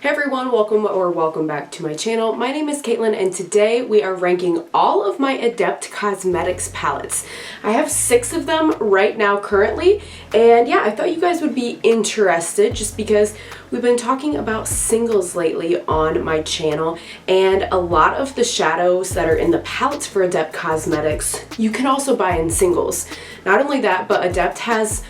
Hey everyone, welcome back to my channel. My name is Caitlin and today we are ranking all of my Adept Cosmetics palettes. I have 6 of them right now currently, and yeah, I thought you guys would be interested just because we've been talking about singles lately on my channel, and a lot of the shadows that are in the palettes for Adept Cosmetics you can also buy in singles. Not only that, but Adept has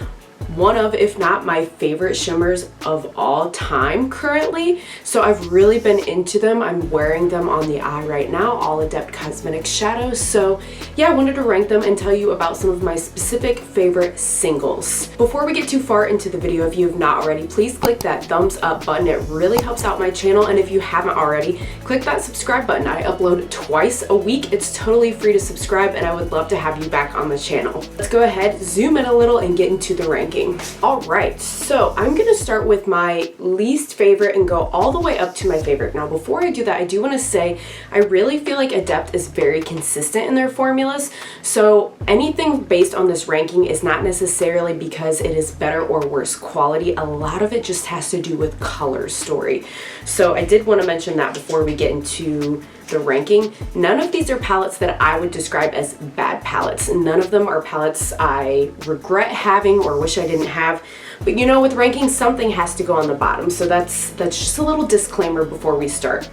one of, if not my favorite shimmers of all time currently. So I've really been into them. I'm wearing them on the eye right now, all Adept Cosmetics shadows. So yeah, I wanted to rank them and tell you about some of my specific favorite singles. Before we get too far into the video, if you have not already, please click that thumbs up button. It really helps out my channel. And if you haven't already, click that subscribe button. I upload twice a week. It's totally free to subscribe and I would love to have you back on the channel. Let's go ahead, zoom in a little and get into the ranking. Alright, so I'm going to start with my least favorite and go all the way up to my favorite. Now before I do that, I do want to say I really feel like Adept is very consistent in their formulas, so anything based on this ranking is not necessarily because it is better or worse quality. A lot of it just has to do with color story. So I did want to mention that before we get into the ranking. None of these are palettes that I would describe as bad palettes. None of them are palettes I regret having or wish I didn't have. But you know, with ranking, something has to go on the bottom. So that's just a little disclaimer before we start.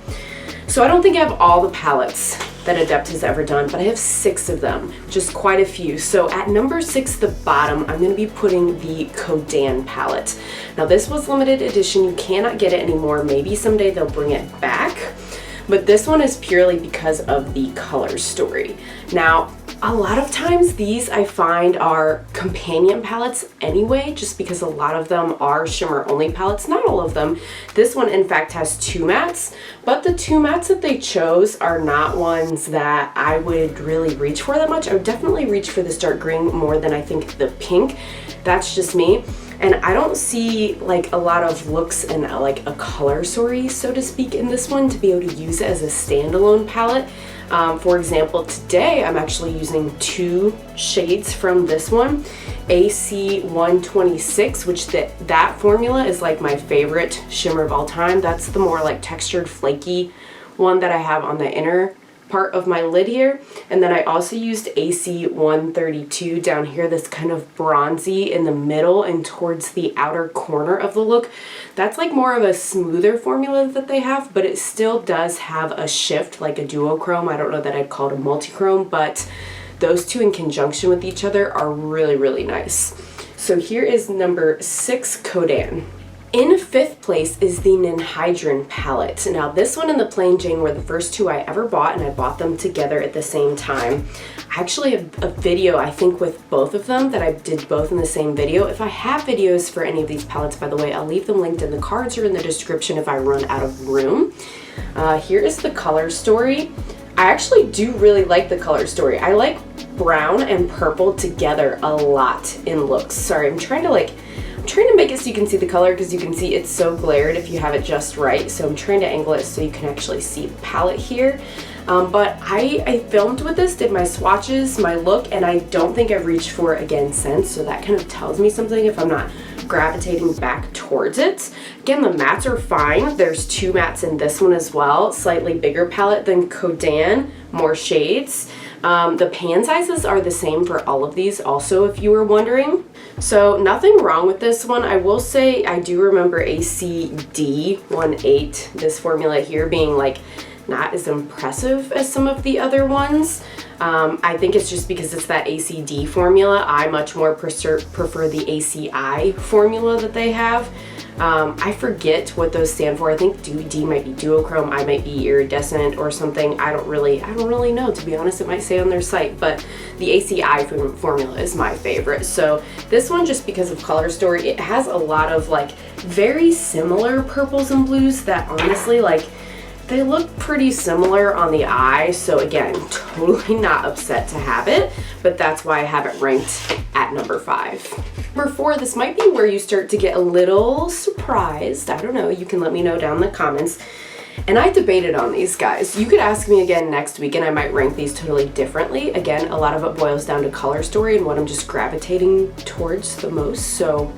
So I don't think I have all the palettes that Adept has ever done, but I have 6 of them, just quite a few. So at number 6, the bottom, I'm going to be putting the Codan palette. Now this was limited edition. You cannot get it anymore. Maybe someday they'll bring it back. But this one is purely because of the color story. Now, a lot of times these I find are companion palettes anyway, just because a lot of them are shimmer only palettes. Not all of them. This one in fact has 2 mattes, but the 2 mattes that they chose are not ones that I would really reach for that much. I would definitely reach for this dark green more than I think the pink. That's just me. And I don't see like a lot of looks and like a color story, so to speak, in this one to be able to use it as a standalone palette. For example, today I'm actually using 2 shades from this one, AC 126, which that formula is like my favorite shimmer of all time. That's the more like textured, flaky one that I have on the inner part of my lid here. And then I also used AC 132 down here, this kind of bronzy in the middle and towards the outer corner of the look. That's like more of a smoother formula that they have, but it still does have a shift, like a duochrome. I don't know that I'd call it a multi-chrome, but those 2 in conjunction with each other are really, really nice. So here is number 6, Codan. In 5th place is the Nin Hydrant palette. Now this one and the Plain Jane were the first 2 I ever bought, and I bought them together at the same time. I actually have a video, I think, with both of them that I did both in the same video. If I have videos for any of these palettes, by the way, I'll leave them linked in the cards or in the description if I run out of room. Here is the color story. I actually do really like the color story. I like brown and purple together a lot in looks. Sorry, I'm trying to make it so you can see the color, because you can see it's so glared if you have it just right. So I'm trying to angle it so you can actually see the palette here. But I filmed with this, did my swatches, my look, and I don't think I've reached for it again since. So that kind of tells me something if I'm not gravitating back towards it. Again, the mattes are fine. There's 2 mattes in this one as well. Slightly bigger palette than Codan, more shades. The pan sizes are the same for all of these also, if you were wondering. So nothing wrong with this one. I will say I do remember ACD18, this formula here, being like not as impressive as some of the other ones. I think it's just because it's that ACD formula. I much more prefer the ACI formula that they have. I forget what those stand for. I think D might be duochrome, I might be iridescent or something. I don't really know, to be honest. It might say on their site, but the ACI formula is my favorite. So this one, just because of color story, it has a lot of like very similar purples and blues that honestly, like, they look pretty similar on the eye. So again, totally not upset to have it, but that's why I have it ranked at number 5. Number 4, this might be where you start to get a little surprised. I don't know, you can let me know down in the comments. And I debated on these guys. You could ask me again next week and I might rank these totally differently. Again, a lot of it boils down to color story and what I'm just gravitating towards the most. So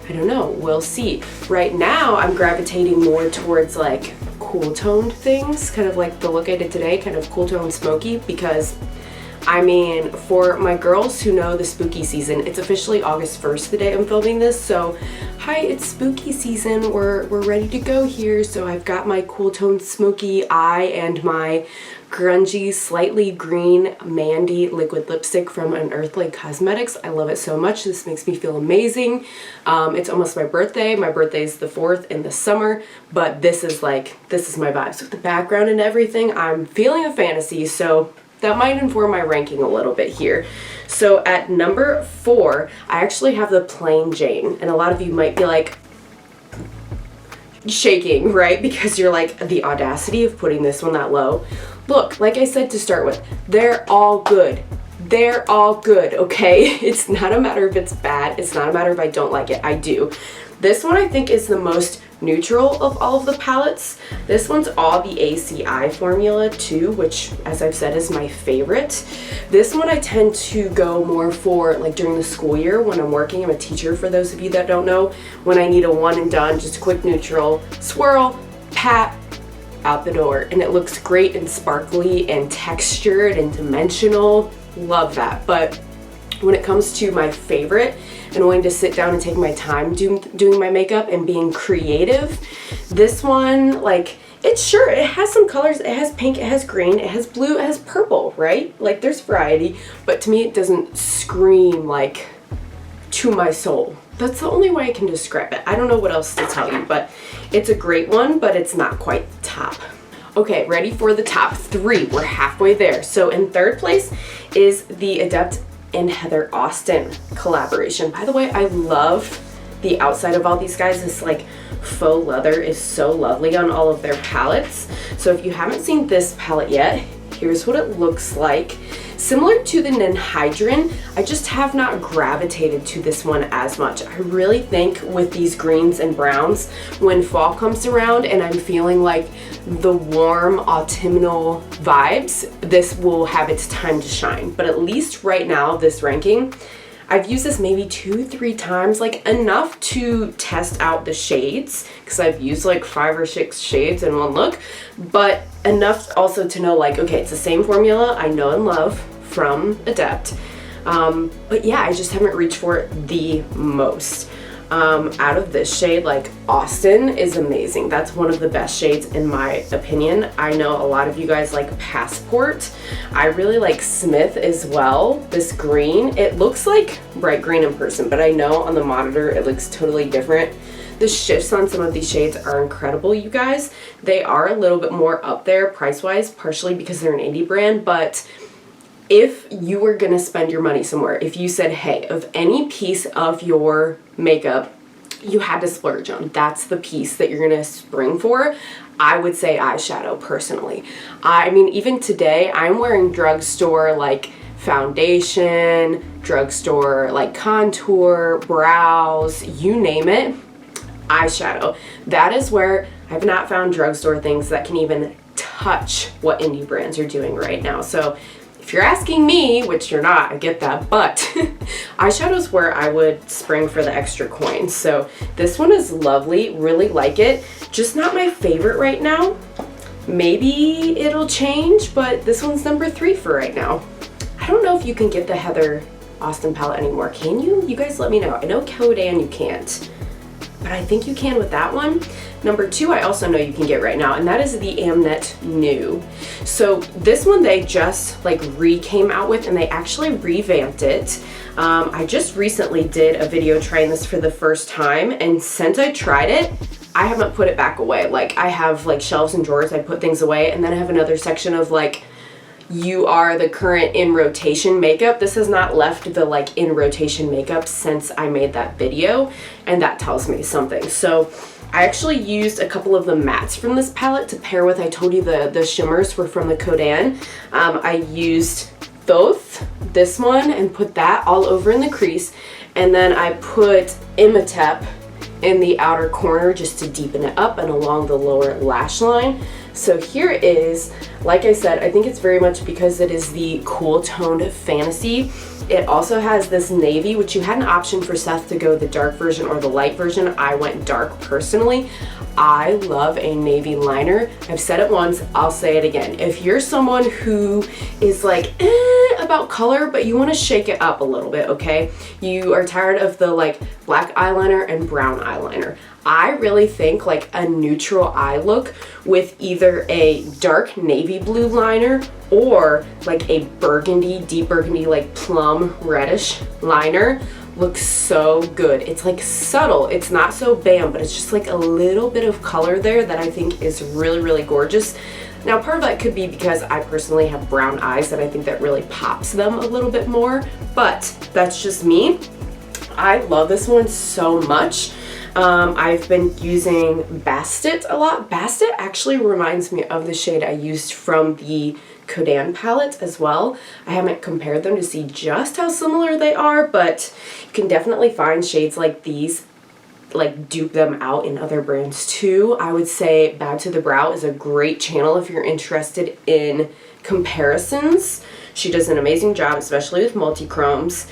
I don't know, we'll see. Right now, I'm gravitating more towards like cool toned things, kind of like the look I did today, kind of cool tone smoky, because I mean, for my girls who know the spooky season, it's officially August 1st the day I'm filming this, so hi, it's spooky season, we're ready to go here. So I've got my cool tone smoky eye and my grungy, slightly green Mandy liquid lipstick from Unearthly Cosmetics. I love it so much. This makes me feel amazing. It's almost my birthday. My birthday is the 4th in the summer, but this is my vibes with the background and everything. I'm feeling a fantasy, so that might inform my ranking a little bit here. So at number 4, I actually have the Plain Jane, and a lot of you might be like shaking, right? Because you're like, the audacity of putting this one that low. Look, like I said to start with, they're all good. They're all good, okay? It's not a matter if it's bad. It's not a matter if I don't like it. I do. This one I think is the most neutral of all of the palettes. This one's all the ACI formula too, which as I've said is my favorite. This one I tend to go more for like during the school year when I'm working. I'm a teacher, for those of you that don't know. When I need a one and done, just a quick neutral, swirl, pat, out the door. And it looks great and sparkly and textured and dimensional. Love that. But when it comes to my favorite and wanting to sit down and take my time doing my makeup and being creative, this one, like, it has some colors. It has pink, it has green, it has blue, it has purple, right? Like, there's variety, but to me it doesn't scream like to my soul. That's the only way I can describe it. I don't know what else to tell you, but it's a great one, but it's not quite the top. Okay, ready for the top 3. We're halfway there. So in 3rd place is the Adept and Heather Austin collaboration. By the way, I love the outside of all these guys. This like faux leather is so lovely on all of their palettes. So if you haven't seen this palette yet, here's what it looks like. Similar to the Nin Hydrant, I just have not gravitated to this one as much. I really think with these greens and browns, when fall comes around and I'm feeling like the warm autumnal vibes, this will have its time to shine. But at least right now, this ranking, I've used this maybe 2-3 times, like enough to test out the shades, because I've used like 5 or 6 shades in one look, but enough also to know like, okay, it's the same formula I know and love from Adept. But yeah, I just haven't reached for it the most. Out of this shade, like Austin is amazing. That's one of the best shades in my opinion. I know a lot of you guys like Passport. I really like Smith as well. This green, it looks like bright green in person, but I know on the monitor it looks totally different. The shifts on some of these shades are incredible, you guys. They are a little bit more up there price-wise, partially because they're an indie brand, but if you were gonna spend your money somewhere, if you said, hey, of any piece of your makeup you had to splurge on, that's the piece that you're gonna spring for, I would say eyeshadow personally. I mean, even today, I'm wearing drugstore like foundation, drugstore like contour, brows, you name it, eyeshadow. That is where I've not found drugstore things that can even touch what indie brands are doing right now. So if you're asking me, which you're not, I get that, but eyeshadow's where I would spring for the extra coins. So this one is lovely, really like it. Just not my favorite right now. Maybe it'll change, but this one's number 3 for right now. I don't know if you can get the Heather Austin palette anymore. Can you? You guys let me know. I know Codan you can't, but I think you can with that one. Number 2, I also know you can get right now, and that is the Amnet New. So this one they just like came out with, and they actually revamped it. I just recently did a video trying this for the first time, and since I tried it, I haven't put it back away. Like, I have like shelves and drawers I put things away, and then I have another section of like, you are the current in rotation makeup. This has not left the like in rotation makeup since I made that video, and that tells me something. So I actually used a couple of the mattes from this palette to pair with, I told you the shimmers were from the Codan. I used both this one and put that all over in the crease, and then I put Imhotep in the outer corner just to deepen it up and along the lower lash line. So here is, like I said, I think it's very much because it is the cool toned Fantasy. It also has this navy, which you had an option for Seth to go the dark version or the light version. I went dark personally. I love a navy liner. I've said it once, I'll say it again. If you're someone who is like about color, but you want to shake it up a little bit, okay? You are tired of the like black eyeliner and brown eyeliner. I really think like a neutral eye look with either a dark navy blue liner or like a burgundy, deep burgundy, like plum reddish liner looks so good. It's like subtle, it's not so bam, but it's just like a little bit of color there that I think is really, really gorgeous. Now part of that could be because I personally have brown eyes and I think that really pops them a little bit more, but that's just me. I love this one so much. I've been using Bastet a lot. Bastet actually reminds me of the shade I used from the Codan palette as well. I haven't compared them to see just how similar they are, but you can definitely find shades like these, like dupe them out in other brands too. I would say Bow to the Brow is a great channel if you're interested in comparisons. She does an amazing job, especially with multi-chromes.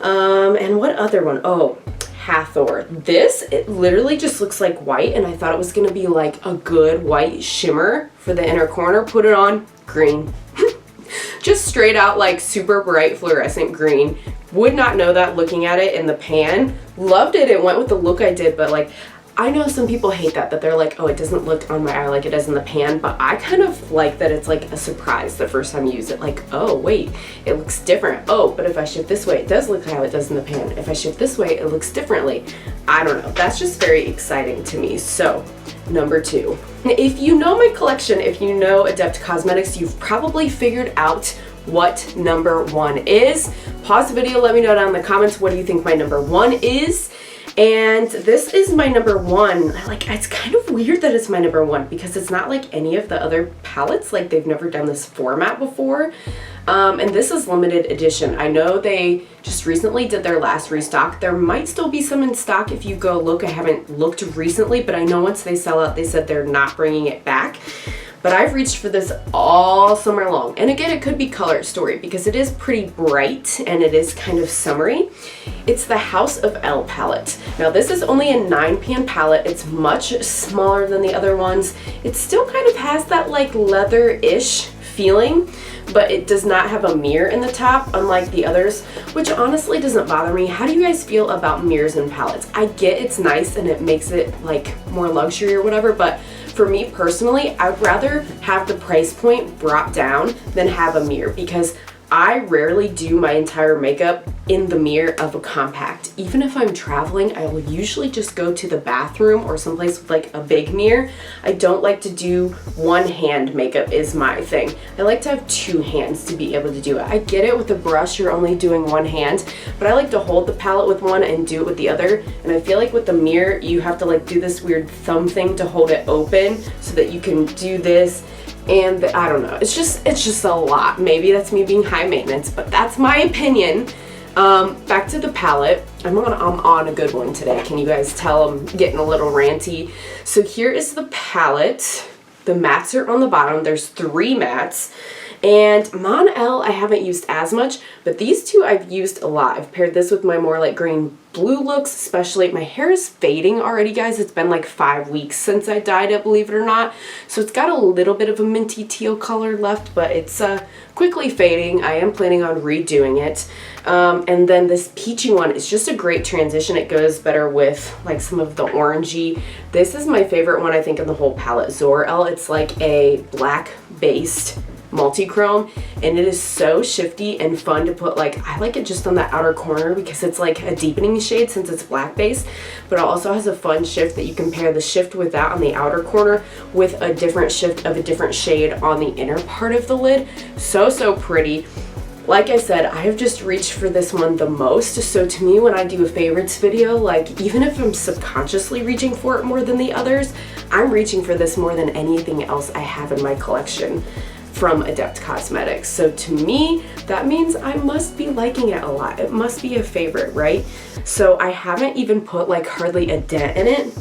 And what other one? Oh, Hathor. This, it literally just looks like white, and I thought it was going to be like a good white shimmer for the inner corner. Put it on, green. Just straight out like super bright fluorescent green. Would not know that looking at it in the pan. Loved it. It went with the look I did, but like I know some people hate that they're like, oh, it doesn't look on my eye like it does in the pan, but I kind of like that it's like a surprise the first time you use it. Like, oh, wait, it looks different. Oh, but if I shift this way, it does look how it does in the pan. If I shift this way, it looks differently. I don't know. That's just very exciting to me. So, number 2. If you know my collection, if you know Adept Cosmetics, you've probably figured out what number 1 is. Pause the video, let me know down in the comments what do you think my number 1 is. And this is my number 1. Like, it's kind of weird that it's my number 1 because it's not like any of the other palettes. Like, they've never done this format before. And this is limited edition. I know they just recently did their last restock. There might still be some in stock if you go look. I haven't looked recently, but I know once they sell out, they said they're not bringing it back. But I've reached for this all summer long. And again, it could be Color Story because it is pretty bright and it is kind of summery. It's the House of Elle palette. Now this is only a 9pan palette. It's much smaller than the other ones. It still kind of has that like leather-ish feeling, but it does not have a mirror in the top, unlike the others, which honestly doesn't bother me. How do you guys feel about mirrors in palettes? I get it's nice and it makes it like more luxury or whatever, but for me personally, I'd rather have the price point brought down than have a mirror because I rarely do my entire makeup in the mirror of a compact. Even if I'm traveling, I will usually just go to the bathroom or someplace with like a big mirror. I don't like to do one hand makeup is my thing. I like to have 2 hands to be able to do it. I get it with a brush, you're only doing one hand, but I like to hold the palette with one and do it with the other. And I feel like with the mirror, you have to like do this weird thumb thing to hold it open so that you can do this. And I don't know, it's just a lot. Maybe that's me being high maintenance, but that's my opinion. Back to the palette. I'm on a good one today. Can you guys tell I'm getting a little ranty? So here is the palette. The mattes are on the bottom. There's 3 mattes. And Mon Elle I haven't used as much, but these 2 I've used a lot. I've paired this with my more like green blue looks, especially. My hair is fading already, guys. It's been like 5 weeks since I dyed it, believe it or not. So it's got a little bit of a minty teal color left, but it's quickly fading. I am planning on redoing it. And then this peachy one is just a great transition. It goes better with like some of the orangey. This is my favorite one, I think, in the whole palette. Zor-El. It's like a black based multi-chrome and it is so shifty and fun to put. Like, I like it just on the outer corner because it's like a deepening shade since it's black base, but it also has a fun shift that you can pair the shift with that on the outer corner with a different shift of a different shade on the inner part of the lid. So pretty. Like I said, I have just reached for this one the most, so to me when I do a favorites video, like even if I'm subconsciously reaching for it more than the others, I'm reaching for this more than anything else I have in my collection. from Adept Cosmetics. So to me, that means I must be liking it a lot. It must be a favorite, right? So I haven't even put like hardly a dent in it.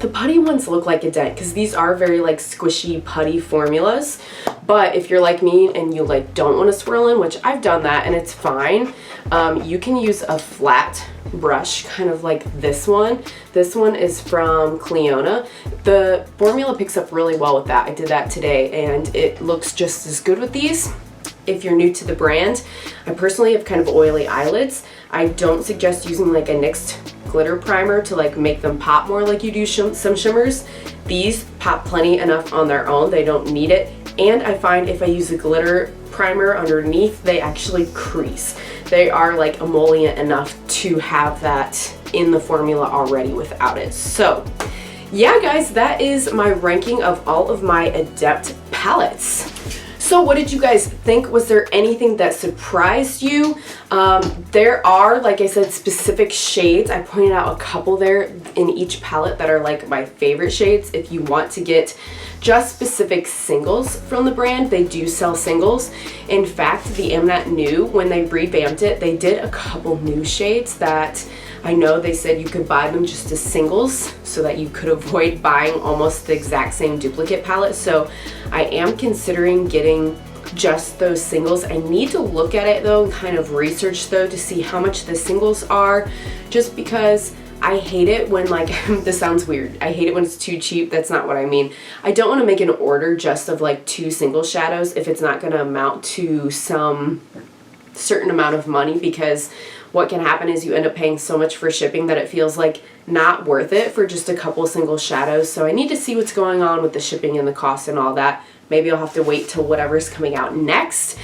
The putty ones look like a dent because these are very like squishy putty formulas. But if you're like me and you like don't want to swirl in, which I've done that and it's fine, you can use a flat brush, kind of like this one. This one is from Cleona. The formula picks up really well with that. I did that today and it looks just as good with these. If you're new to the brand, I personally have kind of oily eyelids. I don't suggest using like a NYX glitter primer to like make them pop more like you do some shimmers. These pop plenty enough on their own. They don't need it. And I find if I use a glitter primer underneath, they actually crease. They are like emollient enough to have that in the formula already without it. So yeah, guys, that is my ranking of all of my Adept palettes. So what did you guys think? Was there anything that surprised you? There are, like I said, specific shades. I pointed out a couple there in each palette that are like my favorite shades. If you want to get just specific singles from the brand, they do sell singles. In fact, the Amnet new, when they revamped it, they did a couple new shades that I know they said you could buy them just as singles so that you could avoid buying almost the exact same duplicate palette. So I am considering getting just those singles. I need to look at it though and kind of research though to see how much the singles are, just because I hate it when like, this sounds weird, I hate it when it's too cheap. That's not what I mean. I don't want to make an order just of like 2 single shadows if it's not going to amount to some certain amount of money, because what can happen is you end up paying so much for shipping that it feels like not worth it for just a couple single shadows. So I need to see what's going on with the shipping and the cost and all that. Maybe I'll have to wait till whatever's coming out next.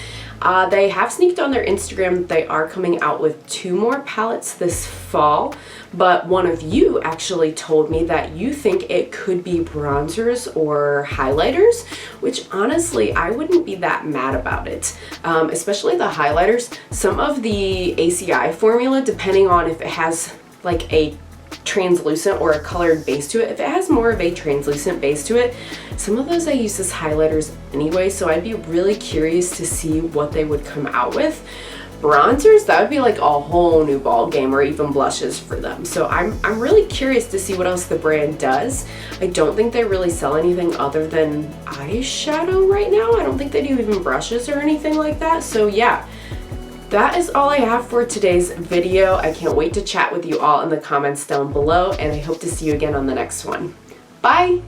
They have sneaked on their Instagram. They are coming out with 2 more palettes this fall, but one of you actually told me that you think it could be bronzers or highlighters, which honestly, I wouldn't be that mad about it. Especially the highlighters. Some of the ACI formula, depending on if it has like a translucent or a colored base to it, if it has more of a translucent base to it, some of those I use as highlighters anyway, so I'd be really curious to see what they would come out with. Bronzers, that would be like a whole new ball game, or even blushes for them. So I'm really curious to see what else the brand does. I don't think they really sell anything other than eyeshadow right now. I don't think they do even brushes or anything like that. So yeah, that is all I have for today's video. I can't wait to chat with you all in the comments down below, and I hope to see you again on the next one. Bye!